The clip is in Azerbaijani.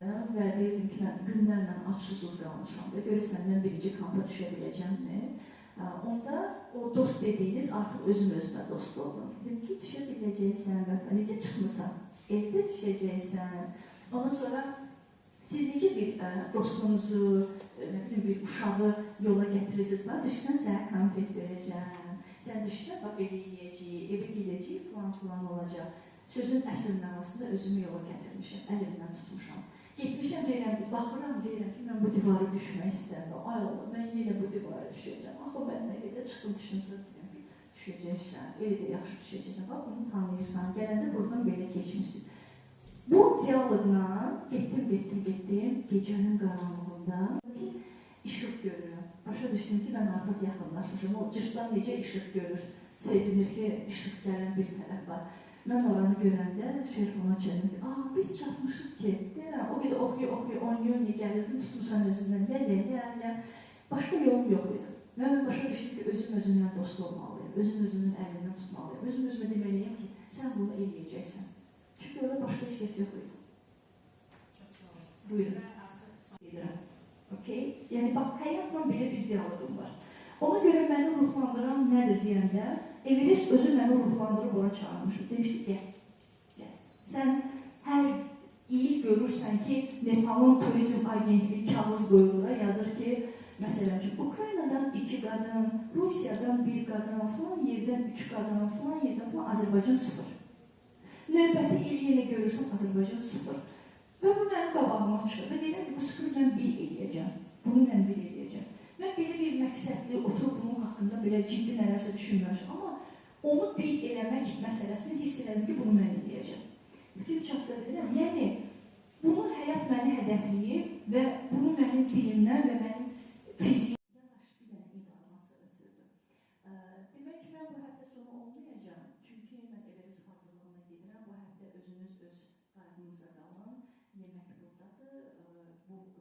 Və deyirdim ki, mən günlərlə aç-susuz qalmışam və görürsən, mən birinci kampa düşə biləcəmmi? Onda o dost dediyiniz artıq özümə dost oldum. Dedim ki, düşə biləcəksən, necə çıxmısan, evdə düşəcəksən. Ondan sonra siz necə bir dostunuzu, bir uşağı yola gətirirsiniz, düşsən sənə konfet verəcəm, sən düşsən, bax, evi yiyəcəyik, evi gidəcəyik, falan olacaq. Sözün əsl mənasında özümü yola gətirmişəm, əlimdən tutmuşam. Getmişəm, baxıram, deyirəm ki, mən bu divara düşmək istəyirəm. Ay Allah, mən yenə bu divara düşəcəm. Axı, mən nə qədər çıxım düşünsün, deyirəm ki, düşəcəksən, elə də yaxşı düşəcəksən. Bax, bunu tanıyırsan, gələndə buradan belə keçmişsin. Bu diyaloqla getdim, gecənin qaranlığında işıq görürəm. Başa düşdüm ki, mən artıq yaxınlaşmışım. O cırtdan necə işıq görür, sevinir ki, işıq gələn bir tərəf var. Mən oranı görəndə şerif ona çəlim ki, biz çatmışıq ki, deyirəm, o qədər oxuyor, oynuyor, gəlirdim, tutmuşsan özümdən, gəl. Başqa yolum yox idi. Mən başa düşdüm ki, özümlə dost olmalıyım, özümün əlindən tutmalıyım, özümə demeliyim ki, sən bunu eləyəcəksən. Çünki orada başqa heç kəs yox idi. Çox sağ olun. Buyurun. Gedirəm. Okay? Yəni, bax, həyatla belə bir diyaloqum var. Ona görə məni ruhlandıran nədir deyəndə, Everest özü məni ruhlandırıb ora çağırmışdı. Demişdi, gəl. Sən hər il görürsən ki, Nepalın turizm agentliyi kağız qoyulura yazır ki, məsələn ki, Ukraynadan 2 qadın, Rusiyadan 1 qadın, falan yerdən 3 qadın, falan yerdən falan Azərbaycan 0. Növbəti il yenə görürsən Azərbaycan 0. Və bu mənim qabağıma çıxır. Və deyirəm ki, bu 0 mən 1 eləyəcəm. Bunu mən 1 eləyəcəm. Mən belə bir məqsədli oturub bunun haqqında belə ciddi nələrsə düşünməmişəm. Amma onu bir eləmək məsələsini hiss elədim ki, bunu mən eləyəcəm. Fikir çatdıra bilirəm. Yəni, bunun həyat məni hədəfləyib və bunu mənim dilimdən və mənim fiziyimdən bir dənə informasiya ötürdüm. Demək ki, mən bu həftə sonu olmayacağım. Çünki mən Everest hazırlığına gedirəm. Bu həftə özünüz öz qayğınızla qalın. Yemək buradadır. Bu